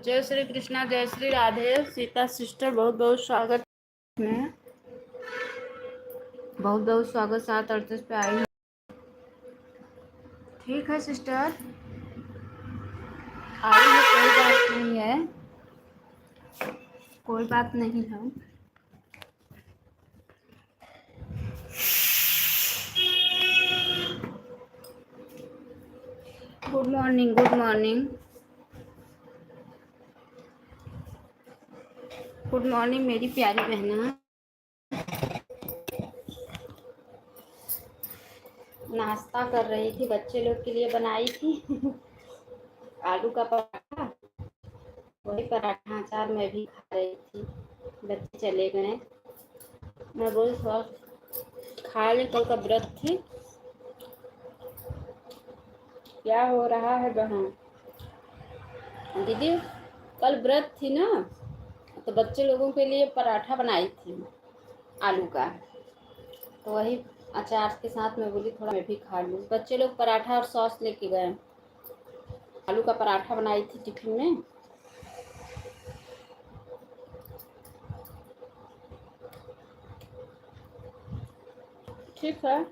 जय श्री कृष्णा, जय श्री राधे। सीता सिस्टर बहुत बहुत स्वागत में, बहुत बहुत स्वागत। 7:38 पे आई हूँ। ठीक है सिस्टर, आई है, कोई बात नहीं है, कोई बात नहीं है। Good morning, good morning, good morning मेरी प्यारी बहना। नाश्ता कर रही थी, बच्चे लोग के लिए बनाई थी आलू का पराठा। वही पराठा अचार मैं भी खा रही थी। बच्चे चले गए, मैं बोल थोड़ा खा ले, कल का व्रत थी। क्या हो रहा है बहन? दीदी कल व्रत थी ना, तो बच्चे लोगों के लिए पराठा बनाई थी आलू का, तो वही अचार के साथ मैं बोली थोड़ा मैं भी खा लूँ। बच्चे लोग पराठा और सॉस लेके गए। आलू का पराठा बनाई थी टिफिन में। ठीक है,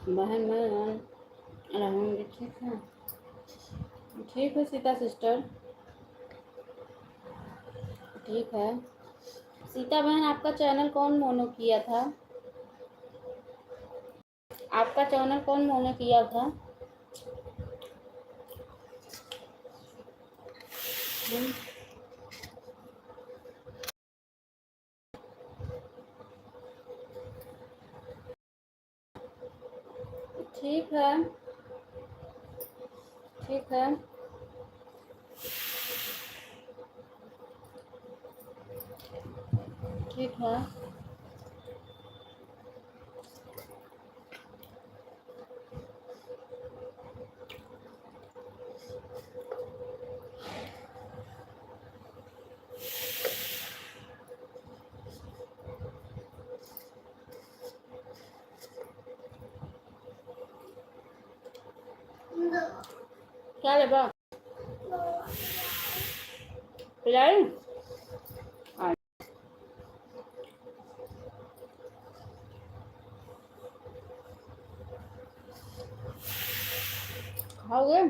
बहन मैं रहूँगी। ठीक है, ठीक है सीता सिस्टर, ठीक है। सीता बहन, आपका चैनल कौन मोनो किया था? आपका चैनल कौन मोनो किया था? ठीक है, ठीक है, ठीक है। क्या लेबा? पिलाई? खाओगे?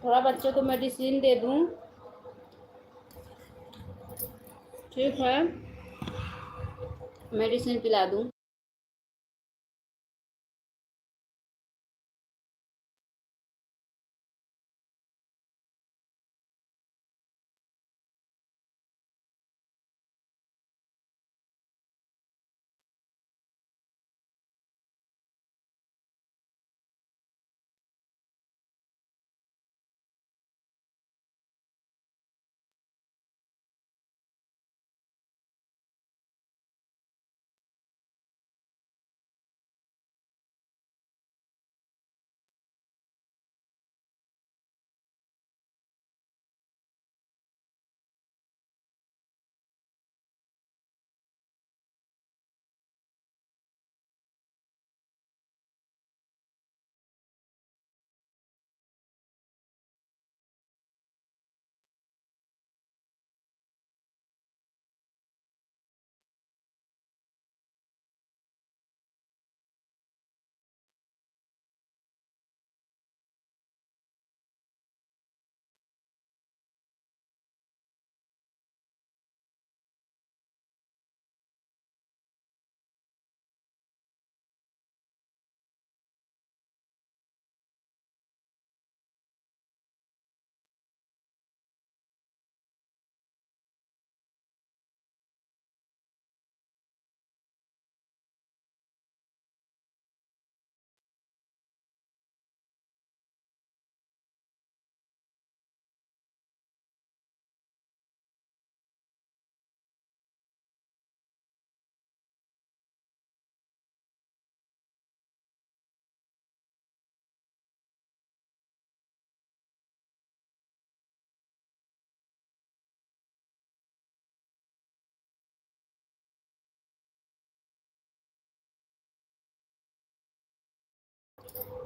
थोड़ा बच्चों को मेडिसिन दे दूँ। ठीक है, मेडिसिन पिला दूँ।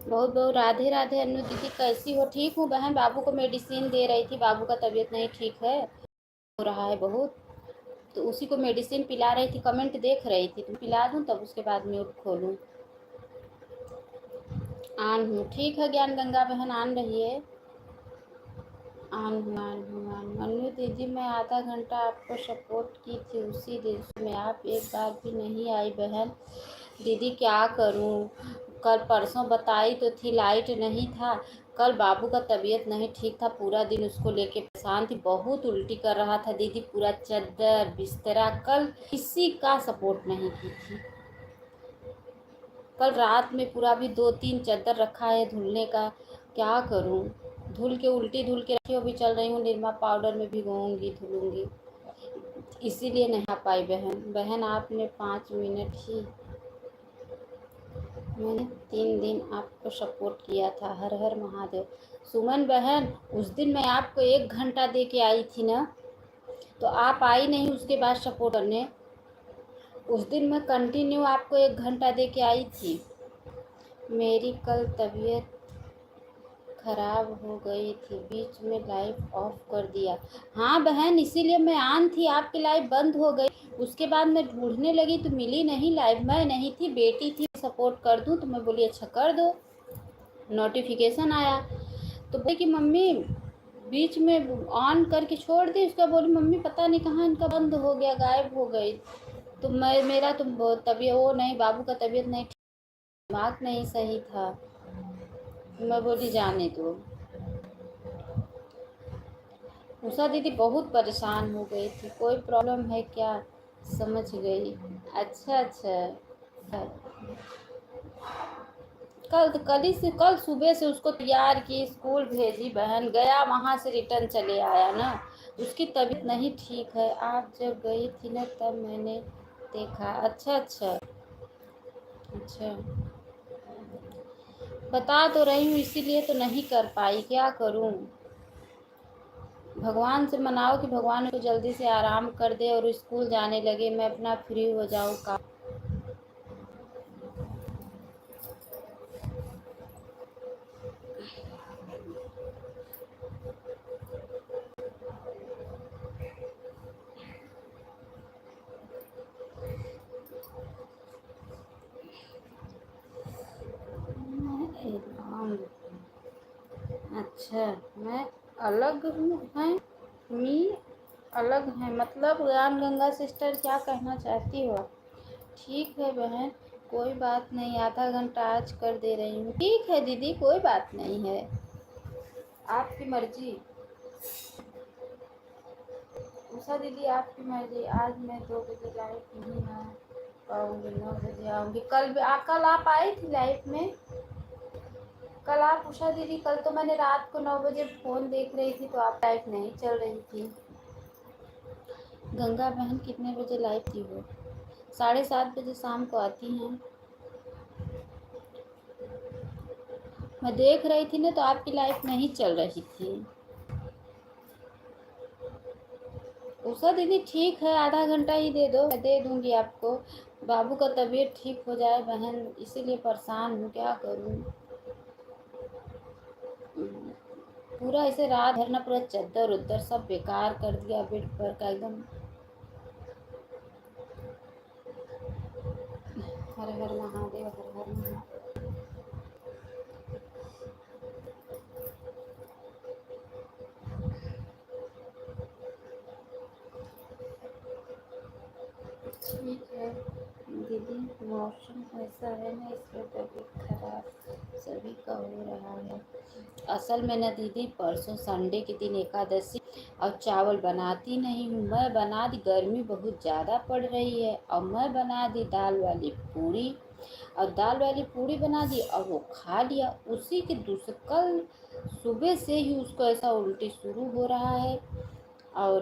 बहुत बहुत राधे राधे अनु दीदी, कैसी हो? ठीक हूँ बहन, बाबू को मेडिसिन दे रही थी, बाबू का तबीयत नहीं ठीक है, हो रहा है बहुत, तो उसी को मेडिसिन पिला रही थी। कमेंट देख रही थी, तुम पिला दूँ तब उसके बाद म्यूट खोलूँ। आन हूँ, ठीक है ज्ञान गंगा बहन, आन रही है। मनु दीदी, मैं आधा घंटा आपको सपोर्ट की थी, उसी दिन में आप एक बार भी नहीं आई बहन। दीदी क्या करूं, कल परसों बताई तो थी, लाइट नहीं था। कल बाबू का तबीयत नहीं ठीक था, पूरा दिन उसको लेके परेशान थी, बहुत उल्टी कर रहा था दीदी, पूरा चद्दर बिस्तरा, कल किसी का सपोर्ट नहीं की थी। कल रात में पूरा भी 2-3 चद्दर रखा है धुलने का, क्या करूं? धुल के उल्टी धुल के रखी, अभी चल रही हूँ निरमा पाउडर में भिगोऊंगी धुलूंगी, इसीलिए नहीं आ पाई बहन आपने 5 मिनट ही, मैंने 3 दिन आपको सपोर्ट किया था, हर हर महादेव। सुमन बहन, उस दिन मैं आपको 1 घंटा दे के आई थी ना, तो आप आई नहीं उसके बाद सपोर्ट करने। उस दिन मैं कंटिन्यू आपको 1 घंटा दे के आई थी। मेरी कल तबीयत खराब हो गई थी, बीच में लाइव ऑफ कर दिया। हाँ बहन, इसीलिए मैं ऑन थी, आपकी लाइव बंद हो गई, उसके बाद मैं ढूंढने लगी तो मिली नहीं लाइव, मैं नहीं थी, बेटी थी, सपोर्ट कर दूं तो मैं बोली अच्छा कर दो, नोटिफिकेशन आया तो बोली कि मम्मी बीच में ऑन करके छोड़ दी, उसका बोली मम्मी पता नहीं कहाँ इनका बंद हो गया, गायब हो गई। तो मैं मेरा तो तबीयत वो नहीं, बाबू का तबीयत नहीं, दिमाग नहीं सही था, मैं बोली जाने दो। उषा दीदी बहुत परेशान हो गई थी, कोई प्रॉब्लम है क्या? समझ गई। अच्छा अच्छा, कल सुबह से उसको तैयार की, स्कूल भेजी बहन, गया वहाँ से रिटर्न चले आया ना, उसकी तबीयत नहीं ठीक है। आप जब गई थी ना तब मैंने देखा। अच्छा अच्छा अच्छा, बता तो रही हूँ, इसीलिए तो नहीं कर पाई, क्या करूँ? भगवान से मनाओ कि भगवान को जल्दी से आराम कर दे और स्कूल जाने लगे, मैं अपना फ्री हो जाऊँ का। अच्छा, मैं अलग हूँ हैं मी अलग हैं मतलब राम गंगा सिस्टर क्या कहना चाहती हो? ठीक है बहन, कोई बात नहीं, आधा घंटा आज कर दे रही हूँ। ठीक है दीदी, कोई बात नहीं है, आपकी मर्जी। उषा दीदी आपकी मर्जी। आज मैं 2 बजे लाइव नहीं आ पाऊँगी, 9 बजे आऊँगी। कल आप आई थी लाइव में? कल आप उषा दीदी, कल तो मैंने रात को 9 बजे फ़ोन देख रही थी तो आप लाइव नहीं चल रही थी। गंगा बहन कितने बजे लाइव थी वो? 7:30 बजे शाम को आती हैं। मैं देख रही थी ना तो आपकी लाइफ नहीं चल रही थी। उषा दीदी ठीक है, आधा घंटा ही दे दो, मैं दे दूंगी आपको। बाबू का तबीयत ठीक हो जाए बहन, इसीलिए परेशान हूँ, क्या करूँ। पूरा ऐसे रात भर ना पूरा चद्दर उद्दर सब बेकार कर दिया बेड पर का एकदम। हर हर महादेव, हर हर महादेव। ठीक है दीदी, मौसम ऐसा है ना, इसलिए तबीयत खराब सभी का हो रहा है। असल में ना दीदी, परसों संडे के दिन एकादशी, और चावल बनाती नहीं हूँ मैं, बना दी, गर्मी बहुत ज़्यादा पड़ रही है और मैं बना दी दाल वाली पूरी, और दाल वाली पूरी बना दी और वो खा लिया। उसी के दूसरे कल सुबह से ही उसको ऐसा उल्टी शुरू हो रहा है, और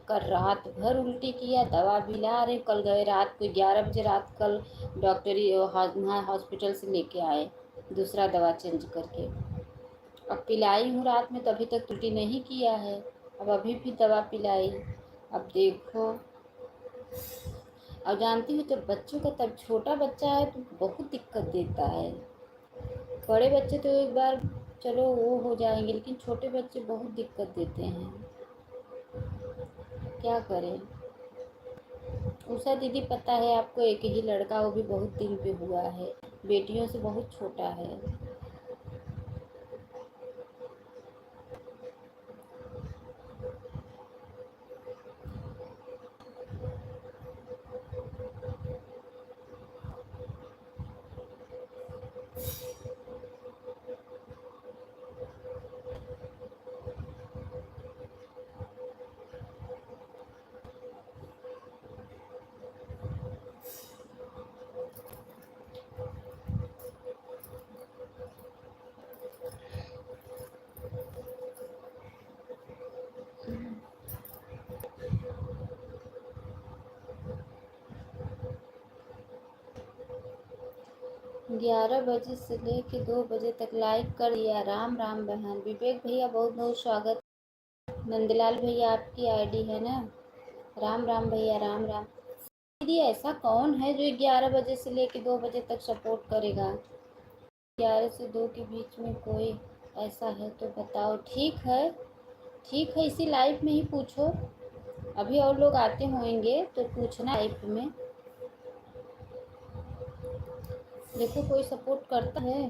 कल रात भर उल्टी किया, दवा भी ला रहे। कल गए रात को 11 बजे रात, कल डॉक्टरी वहाँ हॉस्पिटल से लेके आए दूसरा दवा चेंज करके। अब पिलाई हूँ रात में, तभी तक उल्टी नहीं किया है, अब अभी भी दवा पिलाई। अब देखो, अब जानती हो जब बच्चों का, तब छोटा बच्चा है तो बहुत दिक्कत देता है। बड़े बच्चे तो एक बार चलो वो हो जाएंगे, लेकिन छोटे बच्चे बहुत दिक्कत देते हैं, क्या करें। उषा दीदी पता है आपको, एक ही लड़का, वो भी बहुत दिन पे हुआ है, बेटियों से बहुत छोटा है। ग्यारह बजे से लेके 2 बजे तक लाइक कर दिया। राम राम बहन। विवेक भैया बहुत बहुत स्वागत। नंदलाल भैया आपकी आईडी है ना? राम राम भैया, राम राम। दीदी ऐसा कौन है जो 11 बजे से लेके 2 बजे तक सपोर्ट करेगा? 11 से 2 के बीच में कोई ऐसा है तो बताओ। ठीक है, ठीक है, इसी लाइफ में ही पूछो, अभी और लोग आते होंगे तो पूछना लाइफ में। देखो कोई सपोर्ट करता है।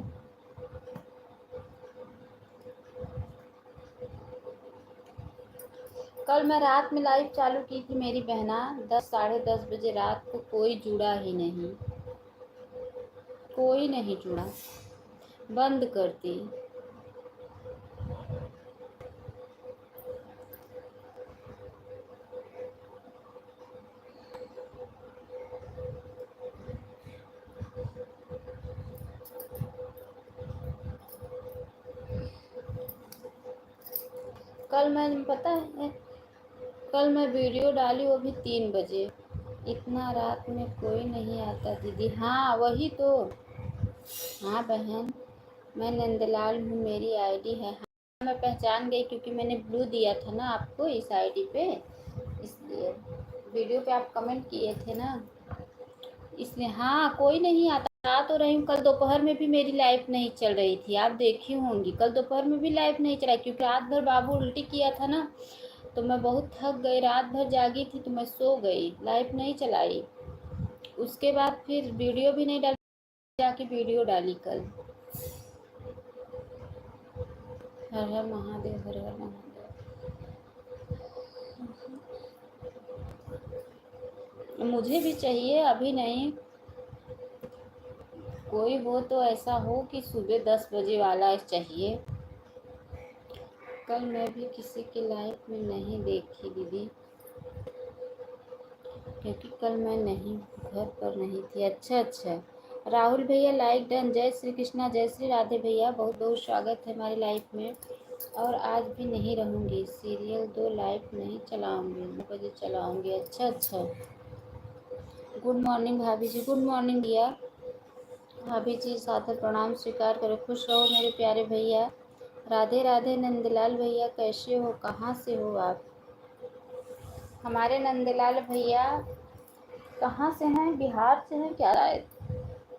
कल मैं रात में लाइव चालू की थी मेरी बहना, 10 साढ़े 10 बजे रात को, कोई जुड़ा ही नहीं, कोई नहीं जुड़ा, बंद कर दी। कल मैं पता है, कल मैं वीडियो डाली वो भी 3 बजे। इतना रात में कोई नहीं आता दीदी। हाँ वही तो। हाँ बहन, मैं नंदलाल हूँ, मेरी आईडी है। हाँ मैं पहचान गई, क्योंकि मैंने ब्लू दिया था ना आपको इस आईडी पे, इसलिए वीडियो पे आप कमेंट किए थे ना, इसलिए। हाँ कोई नहीं आता। आ तो रही हूँ, कल दोपहर में भी मेरी लाइफ नहीं चल रही थी, आप देखी होंगी, कल दोपहर में भी लाइफ नहीं चला, क्योंकि रात भर बाबू उल्टी किया था ना, तो मैं बहुत थक गई, रात भर जागी थी तो मैं सो गई, लाइफ नहीं चलाई। उसके बाद फिर वीडियो भी नहीं डाली, जाके वीडियो डाली कल। हर हर महादेव, हर हर महादेव। मुझे भी चाहिए, अभी नहीं। कोई हो तो ऐसा हो कि सुबह 10 बजे वाला चाहिए। कल मैं भी किसी की लाइफ में नहीं देखी दीदी, क्योंकि कल मैं नहीं घर पर नहीं थी। अच्छा अच्छा। राहुल भैया लाइक डन। जय श्री कृष्णा, जय श्री राधे भैया, बहुत बहुत स्वागत है हमारी लाइफ में। और आज भी नहीं रहूँगी, सीरियल 2 लाइफ नहीं चलाऊँगी, 9 बजे चलाऊँगी। अच्छा अच्छा। गुड मॉर्निंग भाभी जी, गुड मॉर्निंग भैया। भाभी जी सादर प्रणाम स्वीकार करो, खुश रहो मेरे प्यारे भैया। राधे राधे नंदलाल भैया, कैसे हो, कहाँ से हो आप? हमारे नंदलाल भैया कहाँ से हैं? बिहार से हैं क्या शायद?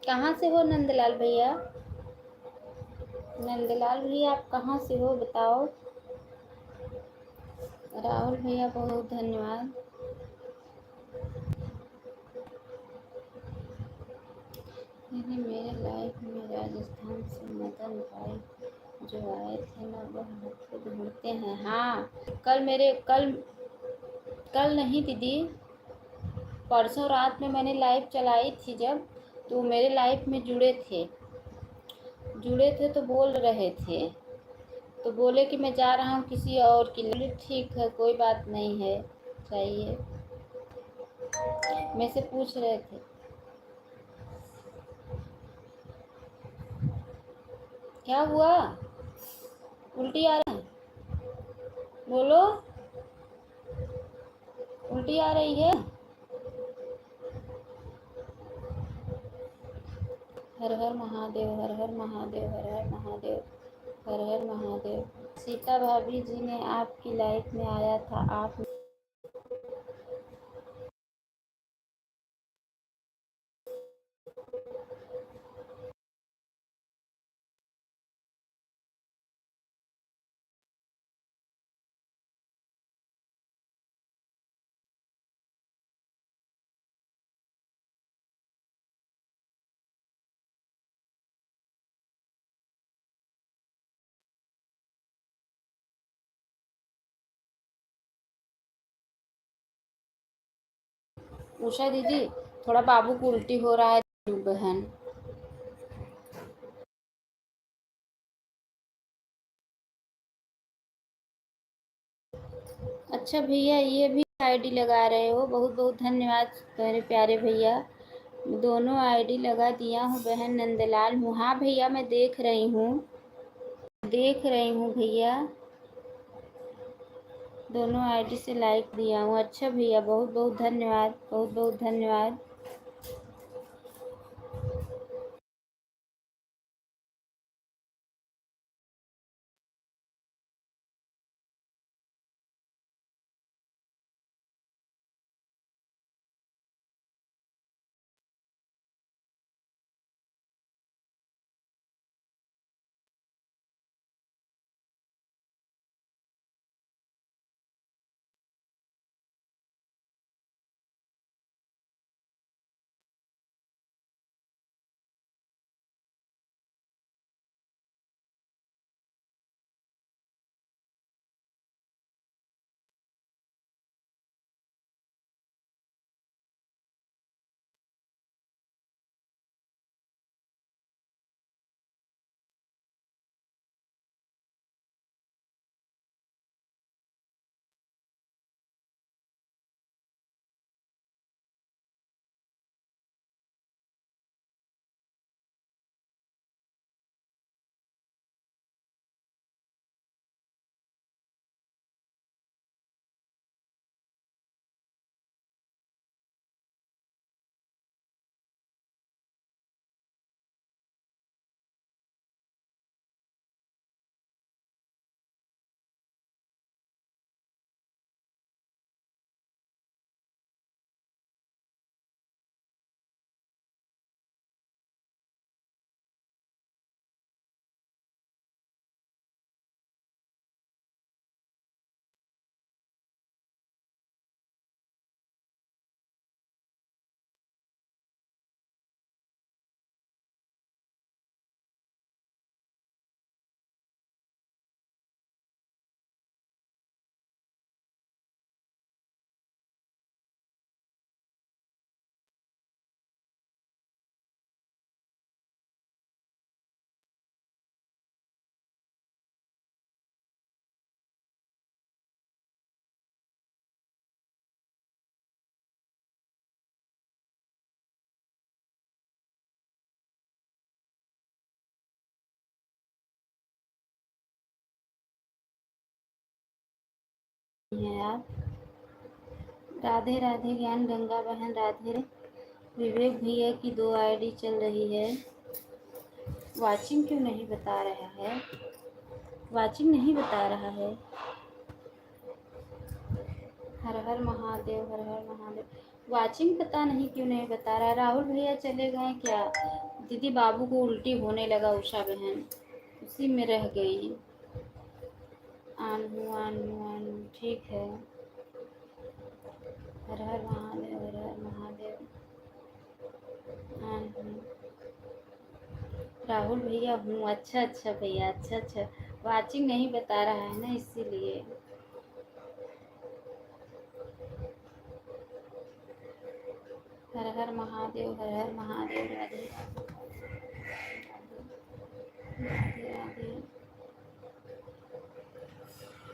कहाँ से हो नंदलाल भैया? नंदलाल भैया आप कहाँ से हो बताओ। राहुल भैया बहुत धन्यवाद। दीदी मेरे लाइफ में राजस्थान से मदन भाई जो आए थे ना, वह खुद ढूंढते हैं। हाँ, कल नहीं दीदी, परसों रात में मैंने लाइव चलाई थी जब, तो मेरे लाइफ में जुड़े थे तो बोल रहे थे, तो बोले कि मैं जा रहा हूँ किसी और के लिए। ठीक है, कोई बात नहीं है, चाहिए। मेरे से पूछ रहे थे क्या हुआ, उल्टी आ रही है, बोलो, उल्टी आ रही है। हर हर महादेव, हर हर महादेव, हर हर महादेव, हर हर महादेव। सीता भाभी जी ने आपकी लाइफ में आया था, आप उषा दीदी थोड़ा बाबू को उल्टी हो रहा है बहन। अच्छा भैया, ये भी आईडी लगा रहे हो, बहुत बहुत धन्यवाद मेरे प्यारे भैया। दोनों आईडी लगा दिया हूँ बहन नंदलाल हूँ। हाँ भैया, मैं देख रही हूँ भैया, दोनों आईडी से लाइक दिया हूँ। अच्छा भैया, बहुत बहुत धन्यवाद, बहुत बहुत धन्यवाद। हैं आप। राधे राधे ज्ञान गंगा बहन राधे। विवेक भैया की 2 आईडी चल रही है। वाचिंग क्यों नहीं बता रहा है? वाचिंग नहीं बता रहा है। हर हर महादेव, हर हर महादेव। वाचिंग पता नहीं क्यों नहीं बता रहा। राहुल भैया चले गए क्या? दीदी बाबू को उल्टी होने लगा, उषा बहन उसी में रह गई। आनू आनू आनू ठीक है। हर हर महादेव, हर हर महादेव। आनू राहुल भैया हूँ। अच्छा अच्छा भैया, अच्छा अच्छा। वाचिंग नहीं बता रहा है ना, इसीलिए। हर हर महादेव, हर हर महादेव। राधे राधे राधे।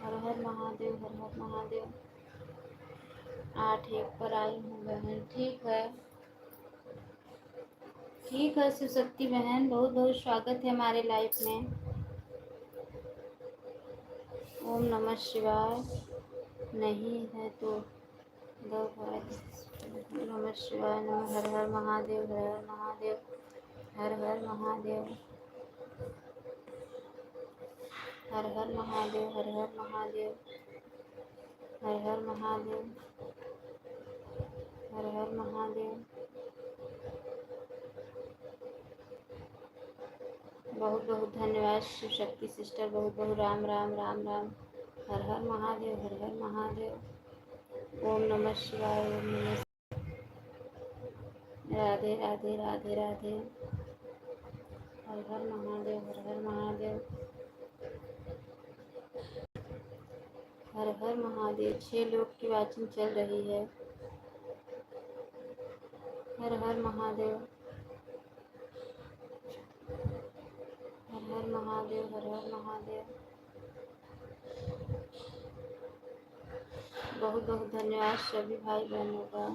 हर हर महादेव, हर हर महादेव। 8-1 पर आई हूँ बहन। ठीक है, ठीक है शिव शक्ति बहन, बहुत बहुत स्वागत है हमारे लाइफ में। ओम नमः शिवाय। नहीं है तो दो बार। नमः शिवाय, नमः। हर हर महादेव, हर हर महादेव। हर हर महादेव, हर हर महादेव, हर हर महादेव। हर हर महादेव, हर हर महादेव। बहुत बहुत धन्यवाद शिव शक्ति सिस्टर, बहुत बहुत राम राम राम राम। हर हर महादेव, हर हर महादेव। ओम नमः शिवाय, ओम नमः। राधे राधे राधे राधे। हर हर महादेव, हर हर महादेव। हर हर महादेव। 6 लोग की वाचिंग चल रही है। हर हर महादेव, हर हर महादेव, हर हर महादेव। बहुत बहुत धन्यवाद सभी भाई बहनों का।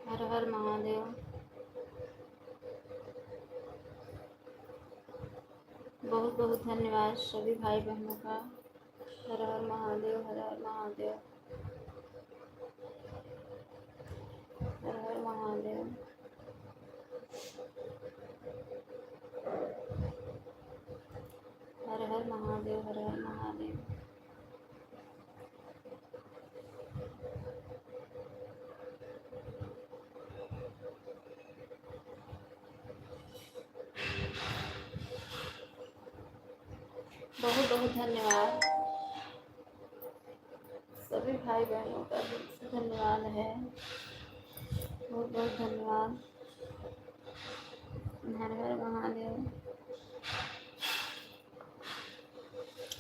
हर हर महादेव। बहुत बहुत धन्यवाद सभी भाई बहनों का। हर हर महादेव, हर हर महादेव। हर हर महादेव। हर हर महादेव, हर हर महादेव। बहुत बहुत धन्यवाद सभी भाई बहनों का, दिल से धन्यवाद है। बहुत बहुत धन्यवाद। हर हर महादेव।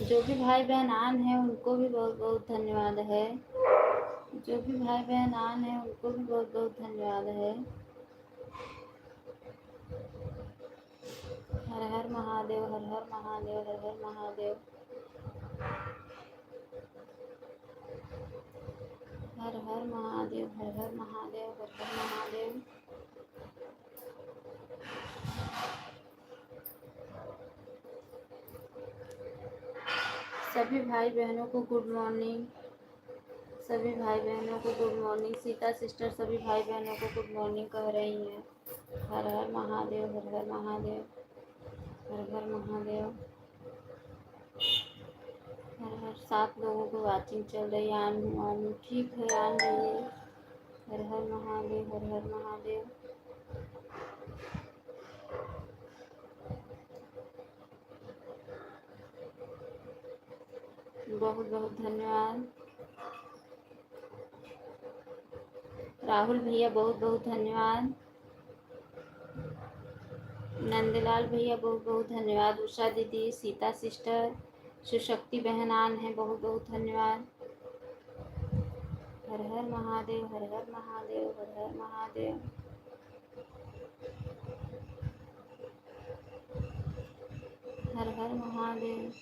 जो भी भाई बहन आन है उनको भी बहुत बहुत धन्यवाद है। जो भी भाई बहन आन है उनको भी बहुत बहुत धन्यवाद है। हर हर महादेव, हर हर महादेव, हर हर महादेव। हर हर महादेव, हर हर महादेव, हर हर महादेव। सभी भाई बहनों को गुड मॉर्निंग। सभी भाई बहनों को गुड मॉर्निंग। सीता सिस्टर सभी भाई बहनों को गुड मॉर्निंग कह रही हैं। हर हर महादेव, हर हर महादेव। हर हर महादेव, हर हर। 7 लोगों को वाचिंग चल रही है। आन ठीक है, आन रही है। हर हर महादेव, हर हर महादेव। बहुत बहुत धन्यवाद राहुल भैया, बहुत बहुत धन्यवाद। नंदलाल भैया बहुत बहुत धन्यवाद। उषा दीदी, सीता सिस्टर, सुशक्ति बहन आन है, बहुत बहुत धन्यवाद। हर हर महादेव, हर हर महादेव, हर हर महादेव। हर महादेव।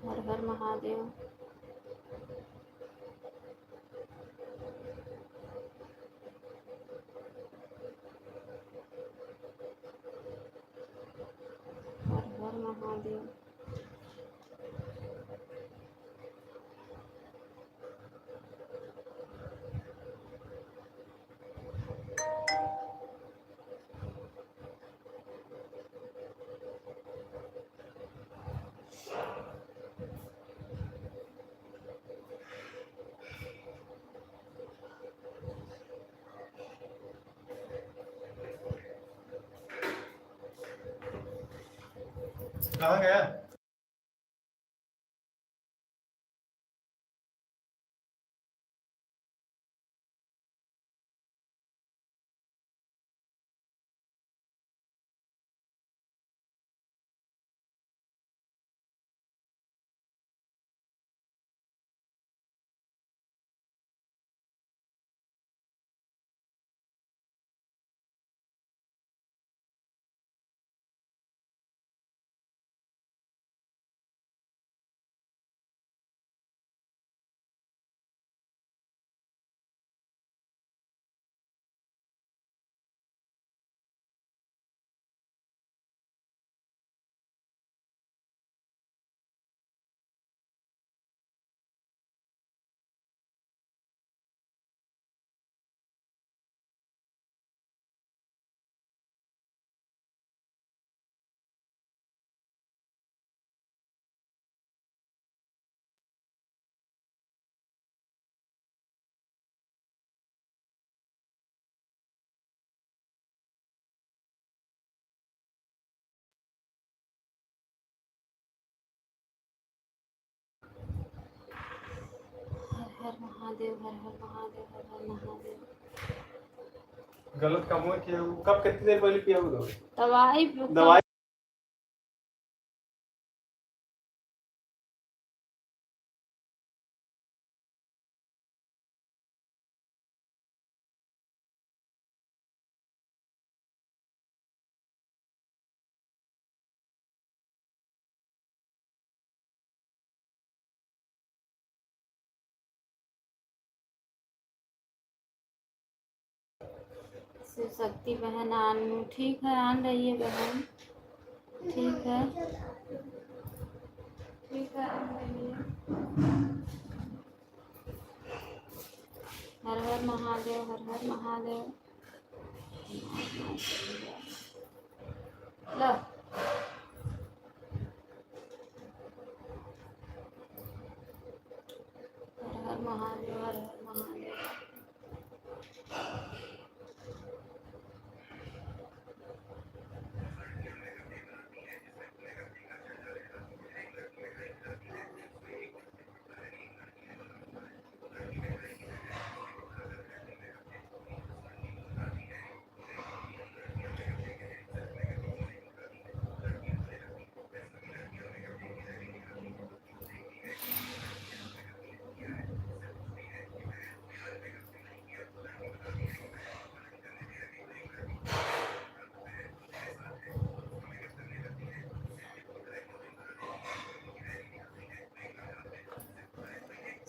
हर हर महादेव। हर हर महादेव। कहाँ गया? हर हर महादेव। हर हर महादेव। हर हर महादेव। गलत काम हुआ किया वो? कब कितनी देर पहले किया वो दवाई दवाई? शिव शक्ति बहन आन। ठीक है, आन रही है बहन। ठीक है, ठीक है, आन रही है। हर हर महादेव। हर हर महादेव। लो। हर हर महादेव। हर हर महादेव।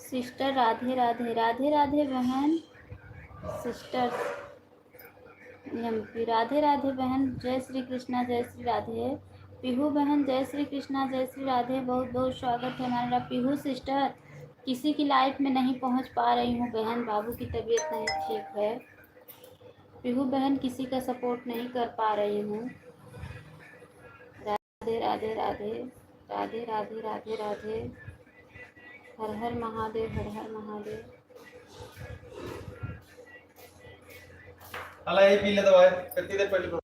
सिस्टर राधे राधे। राधे राधे बहन। सिस्टर्स एमपी राधे राधे बहन। जय श्री कृष्णा। जय श्री राधे। पीहू बहन जय श्री कृष्णा। जय श्री राधे। बहुत बहुत स्वागत है हमारा। पीहू सिस्टर, किसी की लाइफ में नहीं पहुंच पा रही हूँ बहन, बाबू की तबीयत नहीं ठीक है। पीहू बहन किसी का सपोर्ट नहीं कर पा रही हूँ। राधे राधे राधे। राधे राधे राधे राधे। हर हर महादेव। हर हर महादेव। अला ये पी ले दवाई कितनी देर पहले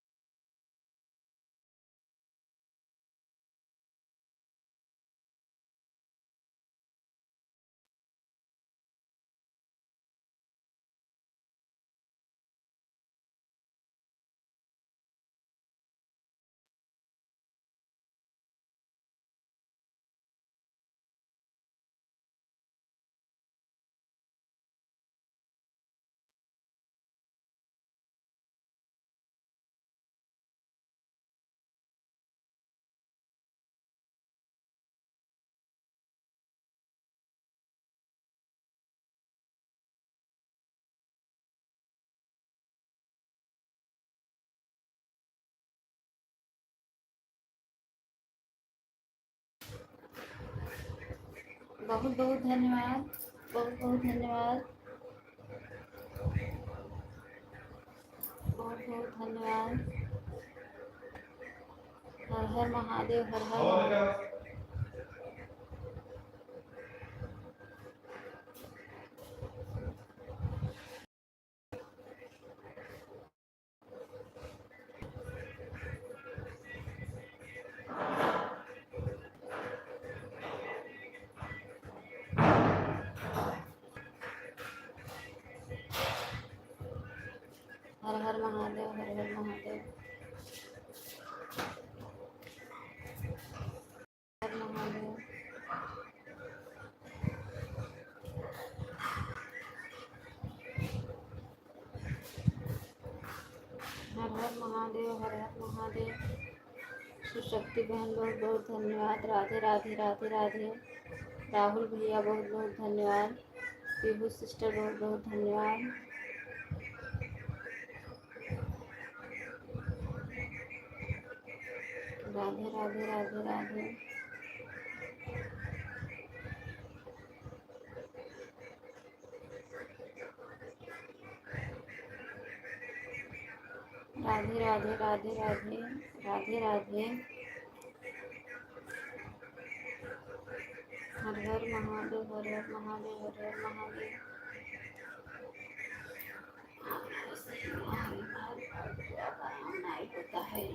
बहुत बहुत धन्यवाद, बहुत बहुत धन्यवाद, बहुत बहुत धन्यवाद। हर हर महादेव, हर हर महादेव। हर हर महादेव, हर हर महादेव, हर महादेव। हर हर महादेव, हर हर महादेव। सुशक्ति बहन बहुत बहुत धन्यवाद। राधे राधे राधे राधे। राहुल भैया बहुत बहुत धन्यवाद। पीहू सिस्टर बहुत बहुत धन्यवाद। राधे राधे राधे राधे। राधे राधे राधे राधे राधे राधे। हर हर महादेव, हर हर महादेव, हर हर महादेव। नहीं होता है।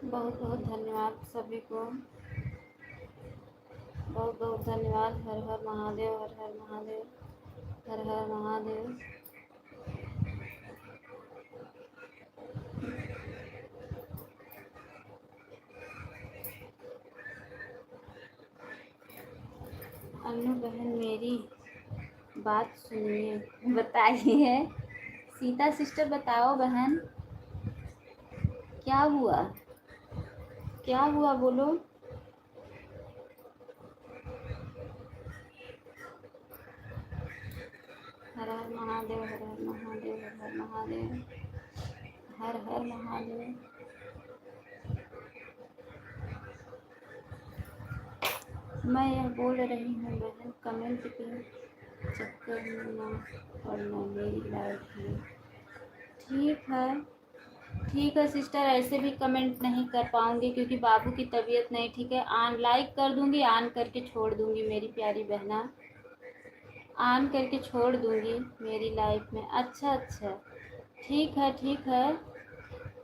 बहुत बहुत धन्यवाद सभी को, बहुत बहुत धन्यवाद। हर हर महादेव, हर हर महादेव, हर हर महादेव। अन्नू बहन मेरी बात सुनिए, बताइए। सीता सिस्टर बताओ बहन, क्या हुआ, क्या हुआ बोलो। हर हर महादेव, हर हर महादेव, हर हर महादेव, हर हर महादेव। मैं यह बोल रही हूँ बहन, कमेंट के चक्कर में ना पड़ना मेरी लाइफ में। ठीक है, ठीक है सिस्टर, ऐसे भी कमेंट नहीं कर पाऊँगी क्योंकि बाबू की तबीयत नहीं ठीक है। ऑन लाइक कर दूँगी, ऑन करके छोड़ दूँगी मेरी प्यारी बहना, ऑन करके छोड़ दूँगी मेरी लाइफ में। अच्छा अच्छा, ठीक है ठीक है।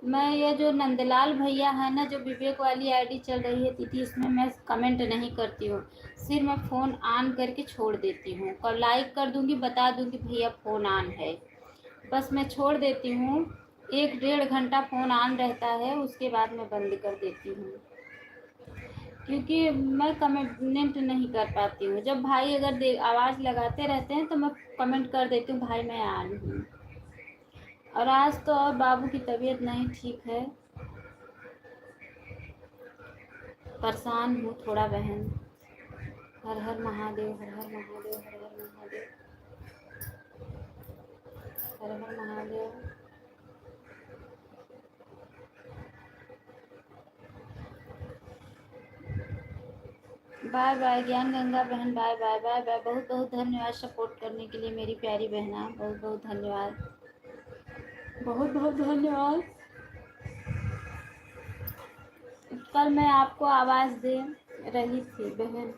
मैं ये जो नंदलाल भैया है ना, जो विवेक वाली आईडी चल रही है दीदी, इसमें मैं कमेंट नहीं करती हूँ, सिर्फ मैं फ़ोन ऑन करके छोड़ देती हूँ। कल लाइक कर दूँगी, बता दूँगी भैया फ़ोन ऑन है, बस मैं छोड़ देती हूँ। 1-1.5 घंटा फ़ोन ऑन रहता है, उसके बाद मैं बंद कर देती हूँ क्योंकि मैं कमेंट नहीं कर पाती हूँ। जब भाई अगर आवाज़ लगाते रहते हैं तो मैं कमेंट कर देती हूँ भाई मैं ऑन हूँ। और आज तो और बाबू की तबीयत नहीं ठीक है, परेशान हूँ थोड़ा बहन। हर हर महादेव, हर हर महादेव, हर हर महादेव, हर हर महादेव। बाय बाय ज्ञान गंगा बहन, बाय बाय बाय बाय। बहुत बहुत धन्यवाद सपोर्ट करने के लिए मेरी प्यारी बहना, बहुत बहुत धन्यवाद, बहुत बहुत धन्यवाद। कल मैं आपको आवाज़ दे रही थी बहन,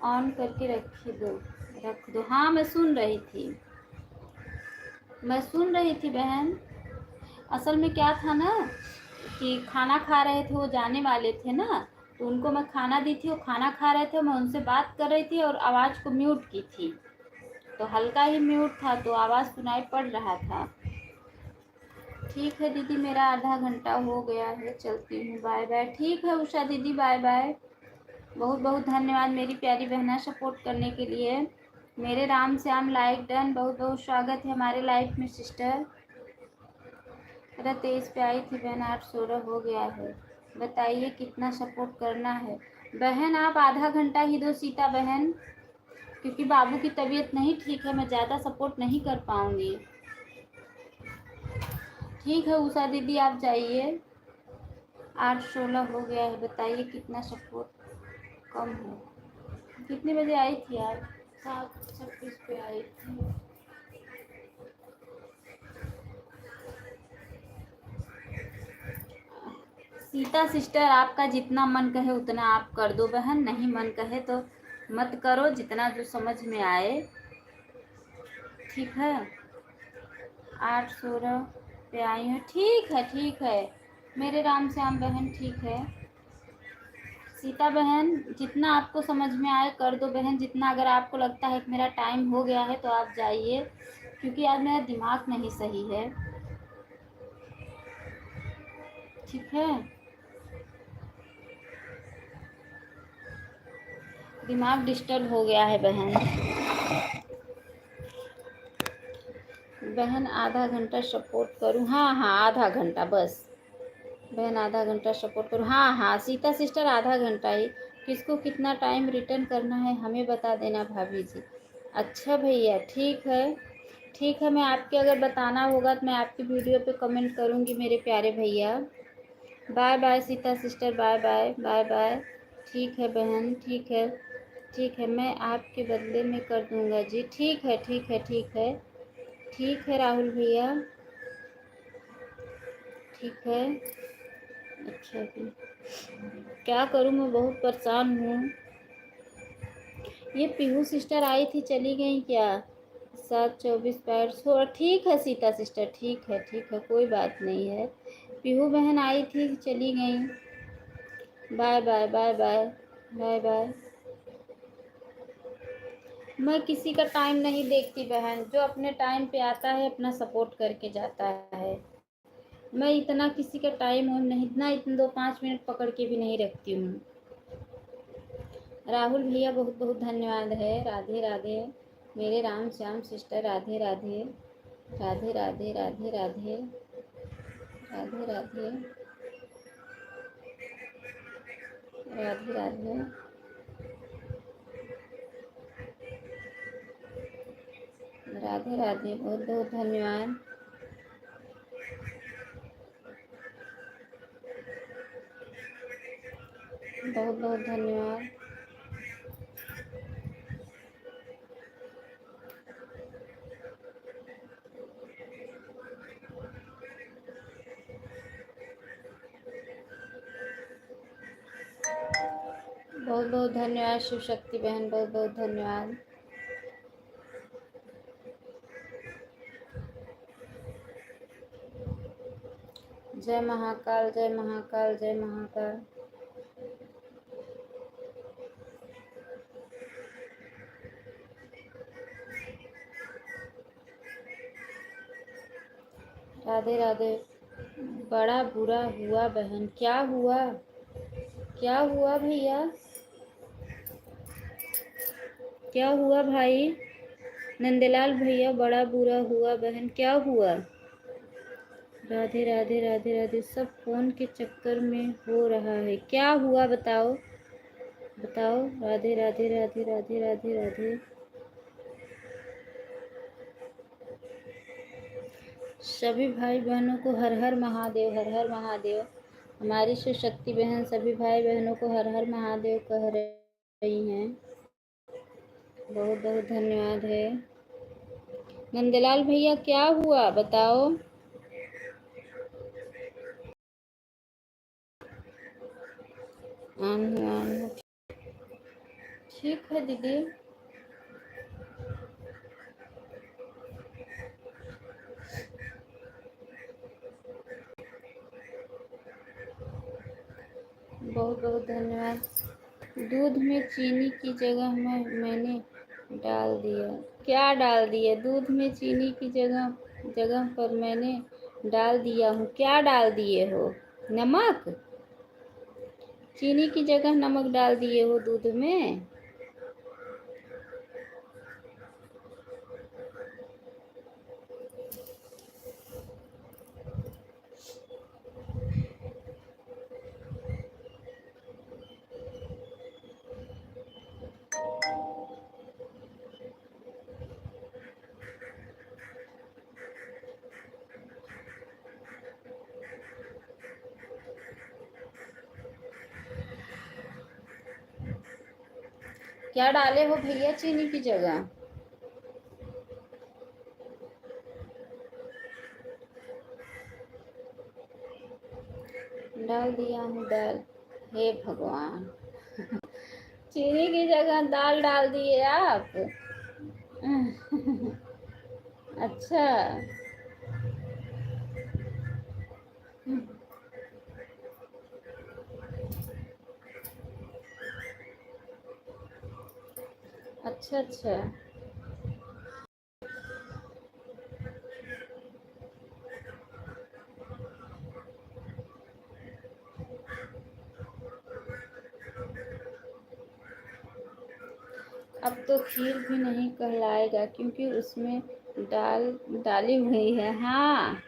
ऑन करके रख दो। हाँ मैं सुन रही थी, मैं सुन रही थी बहन। असल में क्या था ना कि खाना खा रहे थे, वो जाने वाले थे ना, तो उनको मैं खाना दी थी, वो खाना खा रहे थे, मैं उनसे बात कर रही थी और आवाज़ को म्यूट की थी, तो हल्का ही म्यूट था तो आवाज़ सुनाई पड़ रहा था। ठीक है दीदी, मेरा आधा घंटा हो गया है, चलती हूँ, बाय बाय। ठीक है उषा दीदी, बाय बाय। बहुत बहुत धन्यवाद मेरी प्यारी बहना सपोर्ट करने के लिए। मेरे राम श्याम लाइक डन, बहुत बहुत स्वागत है हमारे लाइफ में सिस्टर। 23 पे आई थी बहन, 8:16 हो गया है। बताइए कितना सपोर्ट करना है बहन। आप आधा घंटा ही दो सीता बहन, क्योंकि बाबू की तबीयत नहीं ठीक है, मैं ज़्यादा सपोर्ट नहीं कर पाऊँगी। ठीक है उषा दीदी आप जाइए। 8:16 हो गया है। बताइए कितना सपोर्ट कम है। कितने बजे आई थी आप? 7:26 पे आई थी। सीता सिस्टर, आपका जितना मन कहे उतना आप कर दो बहन, नहीं मन कहे तो मत करो, जितना जो समझ में आए। ठीक है। 8:16 पे आई हूँ। ठीक है मेरे राम श्याम बहन, ठीक है। सीता बहन जितना आपको समझ में आए कर दो बहन, जितना अगर आपको लगता है कि मेरा टाइम हो गया है तो आप जाइए, क्योंकि आज मेरा दिमाग नहीं सही है। ठीक है, दिमाग डिस्टर्ब हो गया है बहन। बहन आधा घंटा सपोर्ट करूँ? हाँ आधा घंटा बस बहन, आधा घंटा सपोर्ट करूँ। हाँ सीता सिस्टर आधा घंटा ही। किसको कितना टाइम रिटर्न करना है हमें बता देना भाभी जी। अच्छा भैया ठीक है, मैं आपके अगर बताना होगा तो मैं आपकी वीडियो पे कमेंट करूँगी मेरे प्यारे भैया। Bye bye Sita sister, bye bye bye bye. ठीक है बहन, ठीक है मैं आपके बदले में कर दूँगा जी। ठीक है राहुल भैया, ठीक है। अच्छा जी, क्या करूँ मैं बहुत परेशान हूँ। ये पीहू सिस्टर आई थी चली गई क्या? 7:24 पैर हो। ठीक है सीता सिस्टर, ठीक है कोई बात नहीं है। पीहू बहन आई थी चली गई। Bye bye bye bye bye bye. मैं किसी का टाइम नहीं देखती बहन, जो अपने टाइम पे आता है अपना सपोर्ट करके जाता है। मैं इतना किसी का टाइम और नहीं, इतना 2-5 मिनट पकड़ के भी नहीं रखती हूँ। राहुल भैया बहुत बहुत धन्यवाद है। राधे राधे मेरे राम श्याम सिस्टर, राधे राधे राधे राधे राधे राधे राधे राधे राधे राधे राधे राधे, बहुत बहुत धन्यवाद। बहुत बहुत धन्यवाद। बहुत बहुत धन्यवाद शिव शक्ति बहन, बहुत बहुत धन्यवाद। जय महाकाल जय महाकाल जय महाकाल। राधे राधे। बड़ा बुरा हुआ बहन। क्या हुआ भैया? क्या हुआ भाई नंदलाल भैया? बड़ा बुरा हुआ बहन, क्या हुआ? राधे राधे राधे राधे। सब फोन के चक्कर में हो रहा है, क्या हुआ बताओ राधे राधे राधे राधे राधे राधे। सभी भाई बहनों को हर हर महादेव, हर हर महादेव। हमारी शिव शक्ति बहन सभी भाई बहनों को हर हर महादेव कह रही हैं। बहुत बहुत धन्यवाद है। नंदलाल भैया क्या हुआ बताओ? ठीक है दीदी। बहुत बहुत धन्यवाद। दूध में चीनी की जगह मैंने डाल दिया। क्या डाल दिया? दूध में चीनी की जगह पर मैंने डाल दिया हूँ। क्या डाल दिए हो? नमक? चीनी की जगह नमक डाल दिए हो दूध में? क्या डाले हो भैया चीनी की जगह? डाल दिया हूँ दाल। हे भगवान, चीनी की जगह दाल डाल दिए आप। अच्छा। अच्छा अच्छा। अब तो खीर भी नहीं कहलाएगा क्योंकि उसमें दाल डाली हुई है। हाँ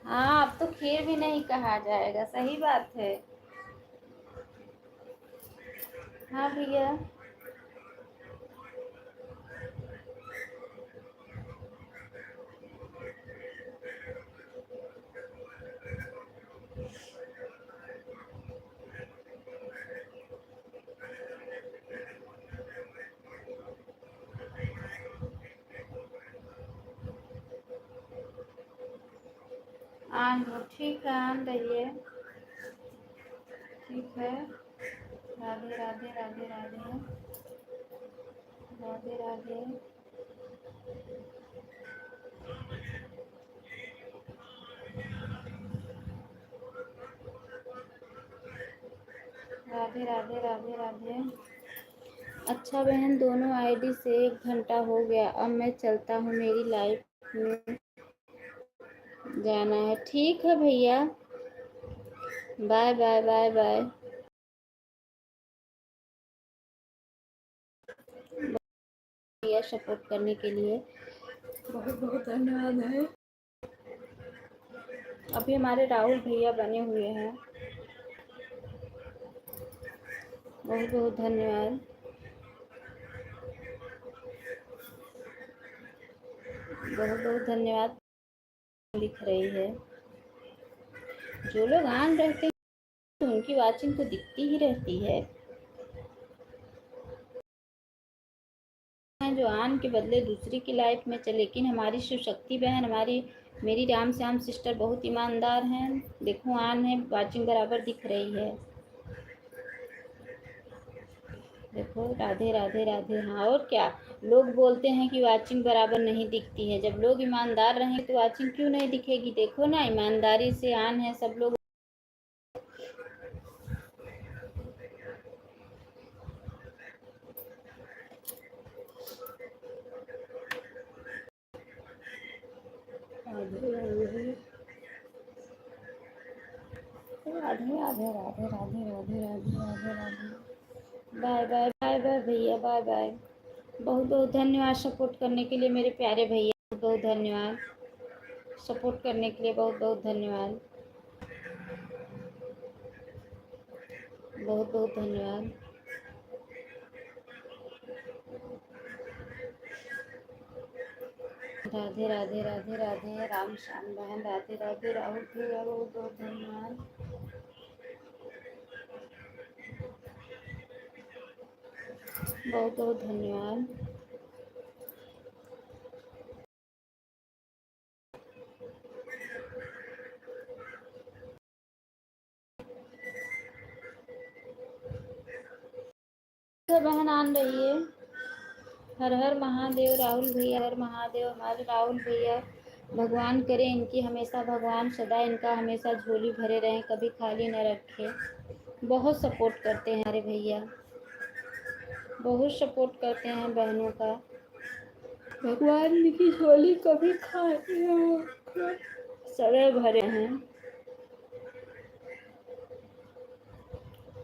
हाँ, अब तो खीर भी नहीं कहा जाएगा, सही बात है। हाँ भैया। आन लो, ठीक है, आन रहिए। ठीक है। राधे राधे राधे राधे राधे राधे। राधे राधे राधे राधे। अच्छा बहन, दोनों आईडी से 1 घंटा हो गया, अब मैं चलता हूँ, मेरी लाइफ में जाना है। ठीक है भैया, बाय बाय बाय बाय। भैया सपोर्ट करने के लिए बहुत बहुत धन्यवाद है। अभी हमारे राहुल भैया बने हुए हैं, बहुत बहुत धन्यवाद। बहुत बहुत धन्यवाद। लिख रही है, जो लोग आन रहते हैं तो उनकी वाचिंग तो दिखती ही रहती है, जो आन के बदले दूसरी की लाइफ में चले। लेकिन हमारी शिव शक्ति बहन, हमारी मेरी राम श्याम सिस्टर बहुत ईमानदार हैं। देखो आन है, वाचिंग बराबर दिख रही है। देखो, राधे राधे राधे। हाँ और क्या, लोग बोलते हैं कि वाचिंग बराबर नहीं दिखती है। जब लोग ईमानदार रहेंगे तो वाचिंग क्यों नहीं दिखेगी? देखो ना, ईमानदारी से आन है सब लोग। Radhe Radhe Radhe Radhe Radhe Radhe Radhe Radhe Radhe Radhe. Bye bye bye bye भैया, बाय बाय। बहुत बहुत धन्यवाद सपोर्ट करने के लिए मेरे प्यारे भैया, बहुत बहुत धन्यवाद सपोर्ट करने के लिए, बहुत बहुत धन्यवाद, बहुत बहुत धन्यवाद। राधे राधे राधे राधे। राम श्याम बहन, राधे राधे। राहुल भैया, बहुत बहुत धन्यवाद, बहुत बहुत धन्यवाद। तो बहन आन रही है। हर हर महादेव राहुल भैया, हर महादेव। हमारे राहुल भैया, भगवान करे इनकी हमेशा, भगवान सदा इनका हमेशा झोली भरे रहें, कभी खाली न रखे। बहुत सपोर्ट करते हैं हमारे भैया, बहुत सपोर्ट करते हैं बहनों का। भगवान इनकी झोली कभी खाली न रखे, सदा भरे हैं।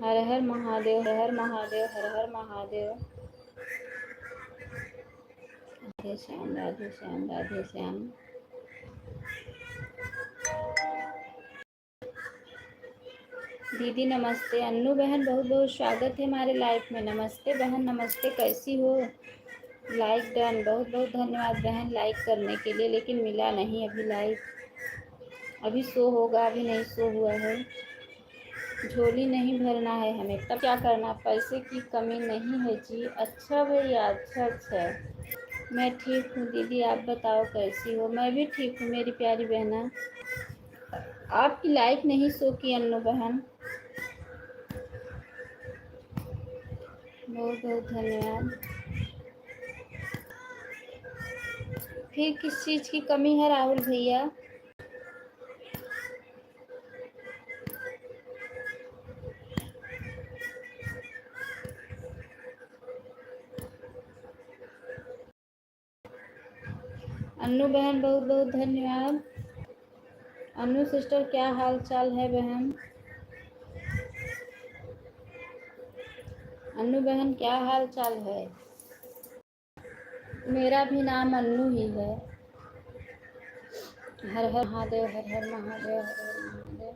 हर हर महादेव, हर हर महादेव, हर हर महादेव। राधे श्याम राधे श्याम राधे श्याम। दीदी नमस्ते। अन्नू बहन, बहुत बहुत स्वागत है हमारे लाइफ में। नमस्ते बहन, नमस्ते, कैसी हो? लाइक डन, बहुत बहुत धन्यवाद बहन लाइक करने के लिए, लेकिन मिला नहीं अभी लाइक। अभी शो होगा, अभी नहीं शो हुआ है। झोली नहीं भरना है हमें, तब क्या करना? पैसे की कमी नहीं है जी। अच्छा भैया, अच्छा अच्छा। मैं ठीक हूँ दीदी, आप बताओ कैसी हो? मैं भी ठीक हूँ मेरी प्यारी बहना। आपकी लाइक नहीं शो की अन्नू बहन, बहुत बहुत धन्यवाद। फिर किस चीज़ की कमी है राहुल भैया? अन्नू बहन बहुत बहुत धन्यवाद। अन्नू सिस्टर क्या हाल चाल है बहन? अन्नू बहन क्या हाल चाल है? मेरा भी नाम अन्नू ही है। हर हर महादेव, हर हर महादेव, हर हर महादेव।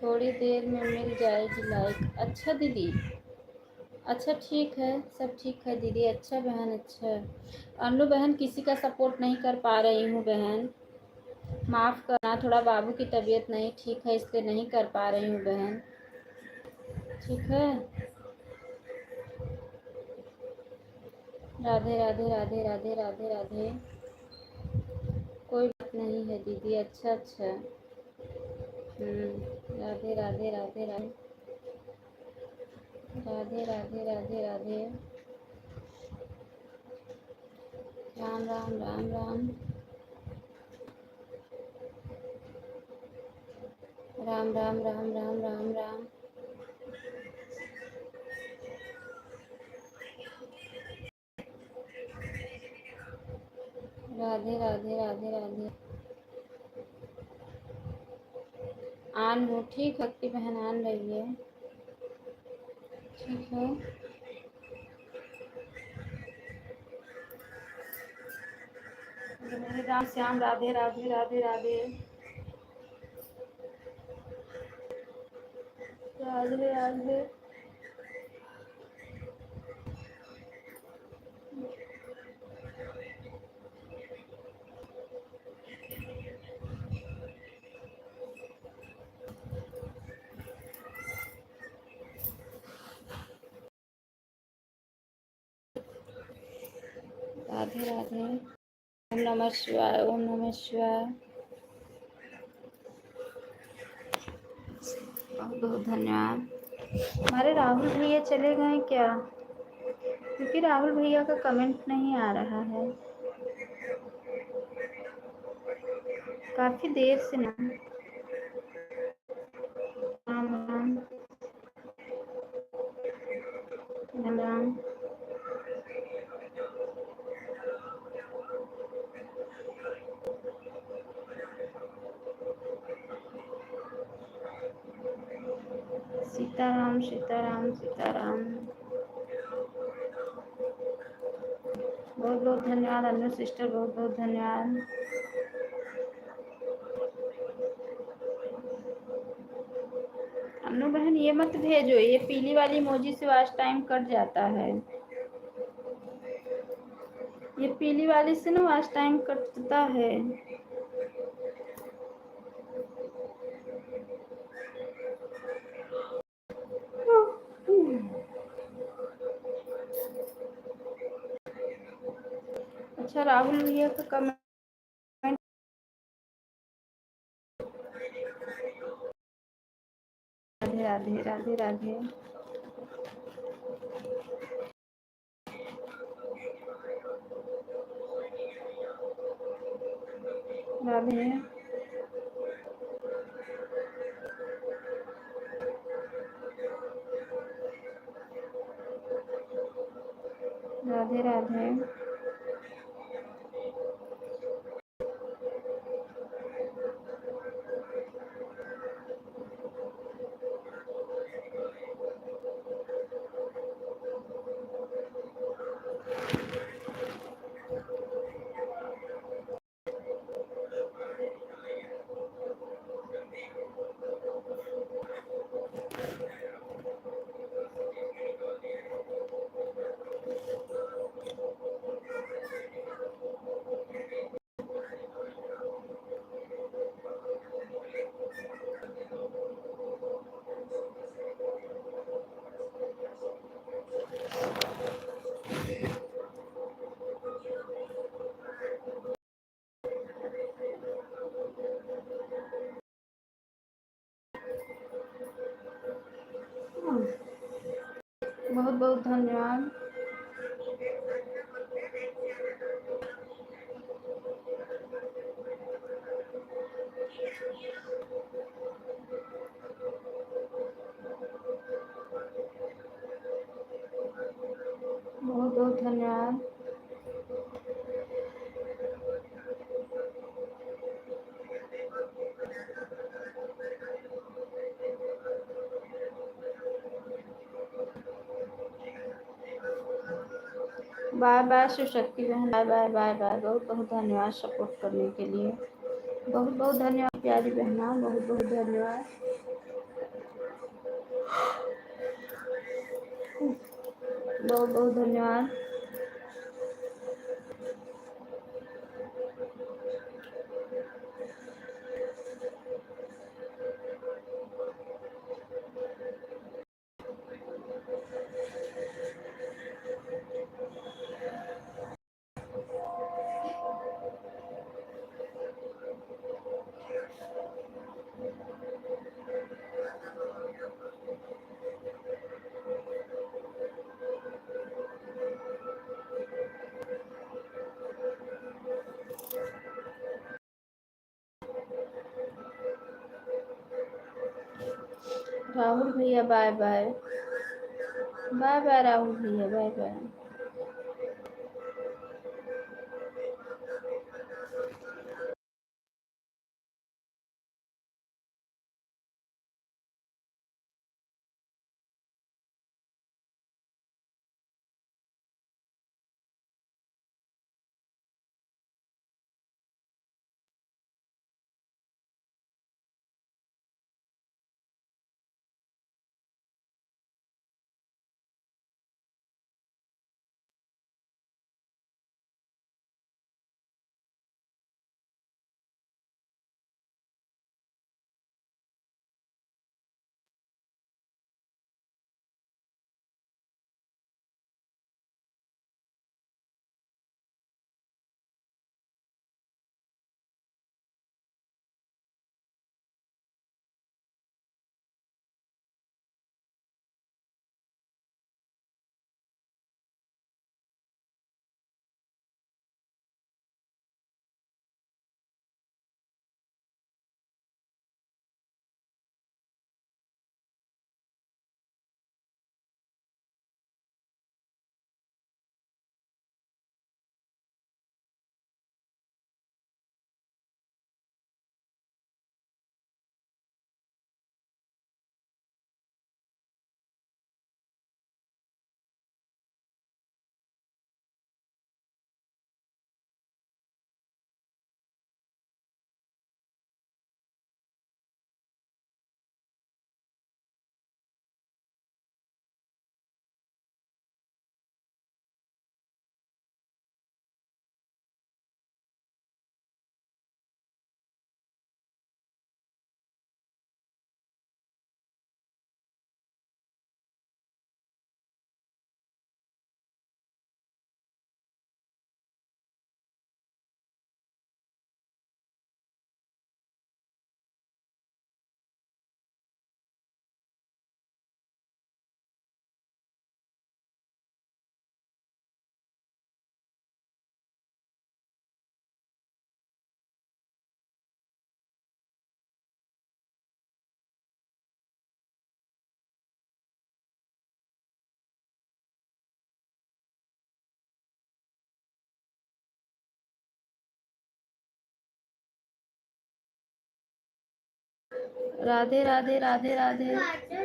थोड़ी देर में मिल जाएगी लाइक। अच्छा दीदी, अच्छा ठीक है, सब ठीक है दीदी। अच्छा बहन, अच्छा। अन्नू बहन किसी का सपोर्ट नहीं कर पा रही हूँ बहन, माफ़ करना। थोड़ा बाबू की तबीयत नहीं ठीक है इसलिए नहीं कर पा रही हूँ बहन, ठीक है। राधे राधे राधे राधे राधे राधे। कोई बात नहीं है दीदी। अच्छा अच्छा। राधे राधे राधे राधे राधे राधे राधे राधे। राम राम राम राम राम राम राम राम राम राम। राधे राधे राधे राधे। आन हो, ठीक है की बहन, आन रही है, ठीक है। मेरे राम श्याम, राधे राधे राधे राधे राधे राधे। राधे राधे। ओम नमः शिवाय, ओम नमः शिवाय। बहुत बहुत धन्यवाद। हमारे राहुल भैया चले गए क्या? क्योंकि राहुल भैया का कमेंट नहीं आ रहा है काफ़ी देर से ना। राम राम राम राम। सीताराम सीताराम सीताराम। बहुत बहुत धन्यवाद अन्नू सिस्टर, बहुत बहुत धन्यवाद। अन्नू बहन ये मत भेजो, ये पीली वाली इमोजी से वॉच टाइम कट जाता है। ये पीली वाली से ना वॉच टाइम कटता है। अच्छा राहुल भैया का कमेंट। राधे राधे राधे राधे राधे राधे राधे। बहुत बहुत धन्यवाद। बहुत बहुत धन्यवाद। बाय बाय शिवशक्ति बहन, बाय बाय बाय बाय। बहुत बहुत धन्यवाद सपोर्ट करने के लिए। बहुत बहुत धन्यवाद प्यारी बहना, बहुत बहुत धन्यवाद। बहुत बहुत धन्यवाद। राहुल भैया bye bye. Bye bye Rahul भैया, बाय बाय। राधे राधे राधे राधे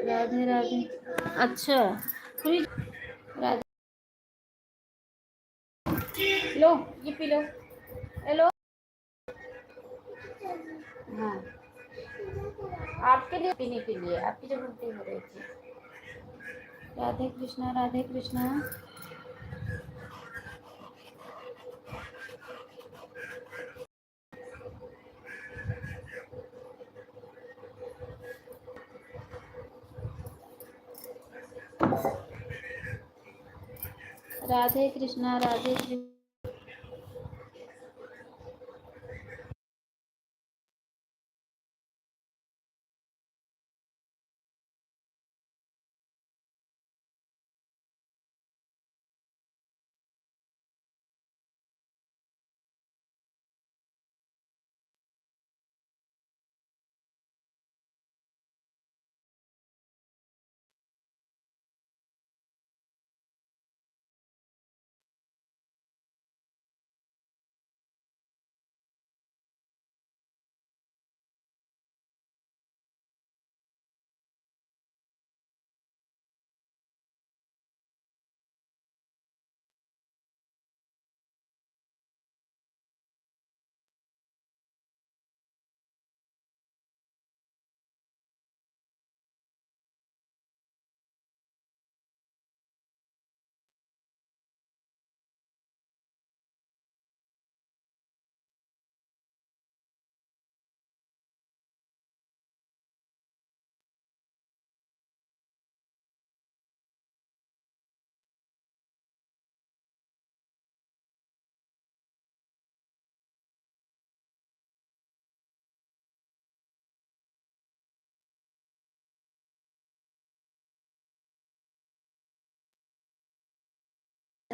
राधे राधे। अच्छा पूरी राधे। लो ये पी लो। हेलो। हाँ आपके लिए पीने के लिए, आपकी जब उल्टी हो रही थी। राधे कृष्णा राधे कृष्णा। राधे कृष्णा राधे कृष्णा।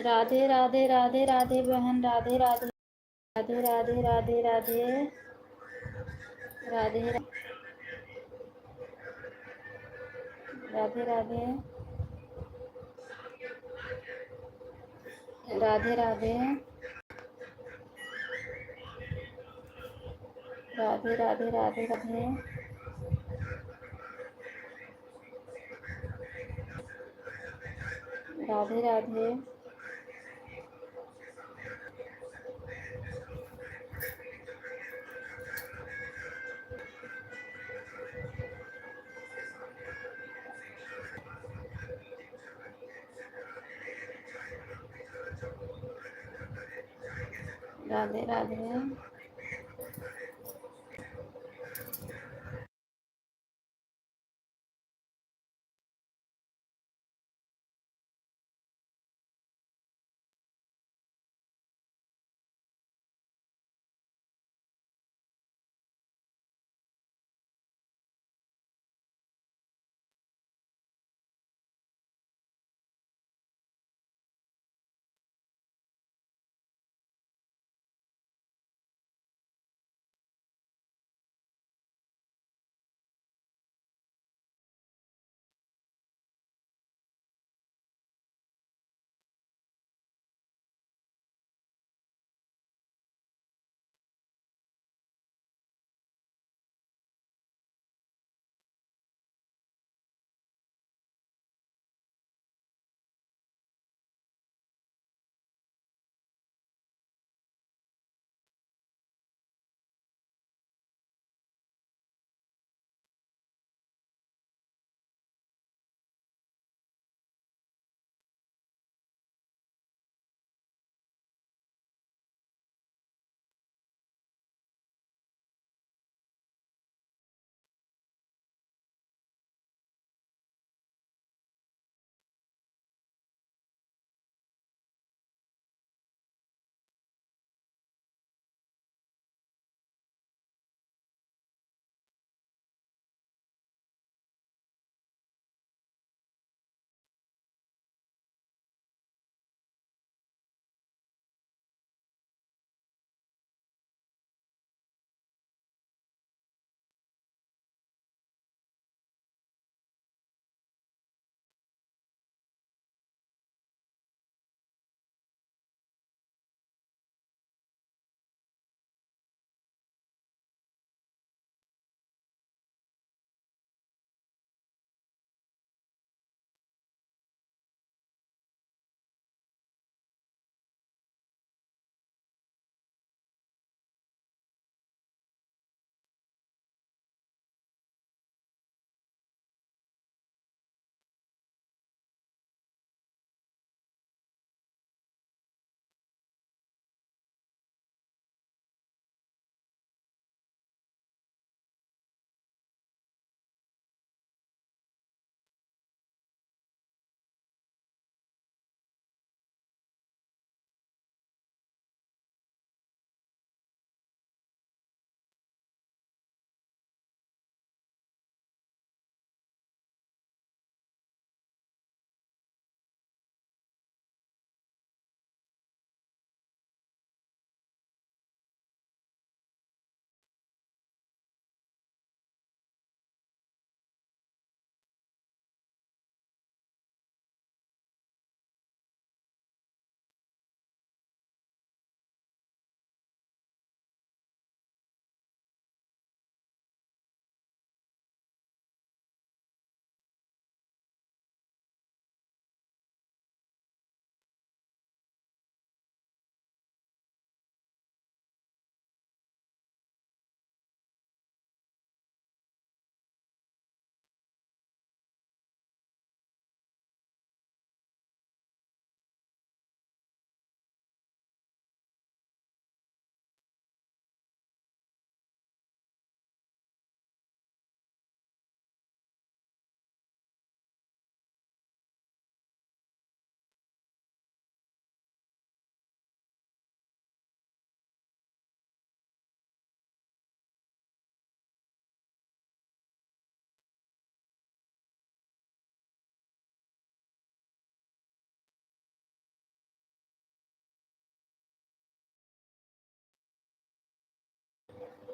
राधे राधे राधे राधे बहन, राधे राधे राधे राधे राधे राधे राधे राधे राधे राधे राधे राधे राधे राधे राधे राधे राधे राधे राधे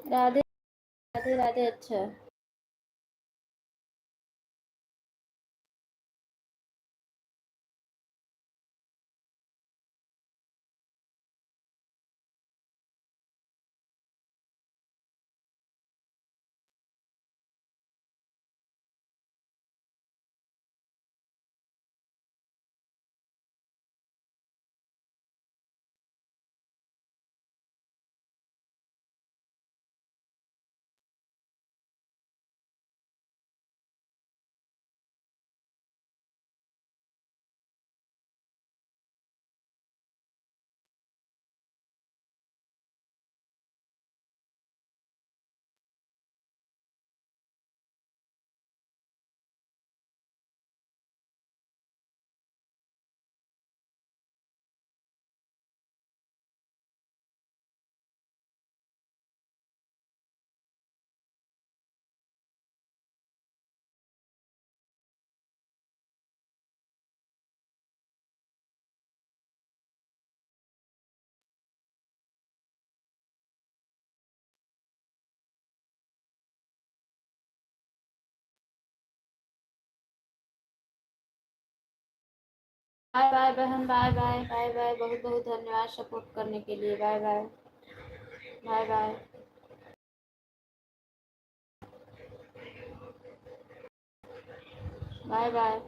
राधे राधे राधे। अच्छा बाय बाय बहन, बाय बाय बाय बाय। बहुत बहुत धन्यवाद सपोर्ट करने के लिए। Bye bye bye bye. Bye bye.